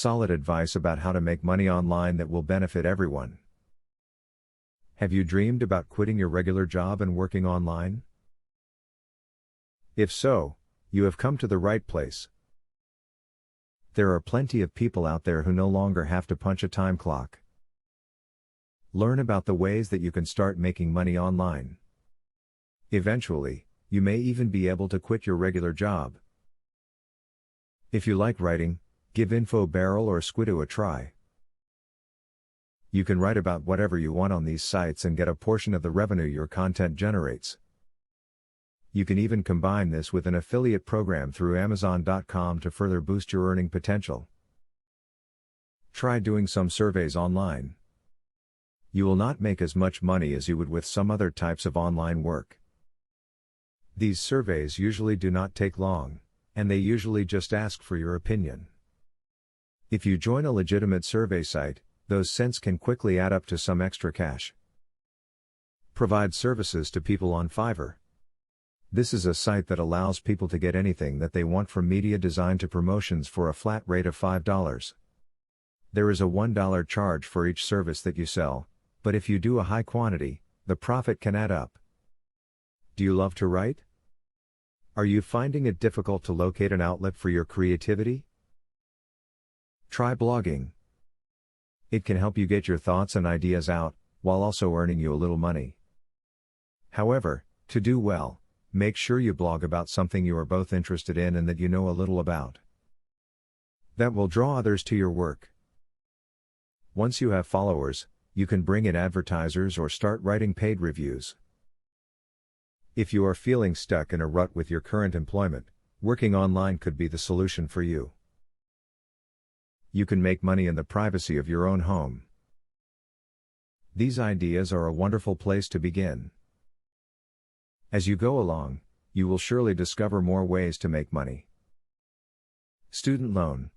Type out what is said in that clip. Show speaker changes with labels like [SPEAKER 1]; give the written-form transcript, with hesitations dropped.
[SPEAKER 1] Solid advice about how to make money online that will benefit everyone. Have you dreamed about quitting your regular job and working online? If so, you have come to the right place. There are plenty of people out there who no longer have to punch a time clock. Learn about the ways that you can start making money online. Eventually, you may even be able to quit your regular job. If you like writing, give InfoBarrel or Squidoo a try. You can write about whatever you want on these sites and get a portion of the revenue your content generates. You can even combine this with an affiliate program through Amazon.com to further boost your earning potential. Try doing some surveys online. You will not make as much money as you would with some other types of online work. These surveys usually do not take long, and they usually just ask for your opinion. If you join a legitimate survey site, those cents can quickly add up to some extra cash. Provide services to people on Fiverr. This is a site that allows people to get anything that they want, from media design to promotions, for a flat rate of $5. There is a $1 charge for each service that you sell, but if you do a high quantity, the profit can add up. Do you love to write? Are you finding it difficult to locate an outlet for your creativity? Try blogging. It can help you get your thoughts and ideas out, while also earning you a little money. However, to do well, make sure you blog about something you are both interested in and that you know a little about. That will draw others to your work. Once you have followers, you can bring in advertisers or start writing paid reviews. If you are feeling stuck in a rut with your current employment, working online could be the solution for you. You can make money in the privacy of your own home. These ideas are a wonderful place to begin. As you go along, you will surely discover more ways to make money. Student loan.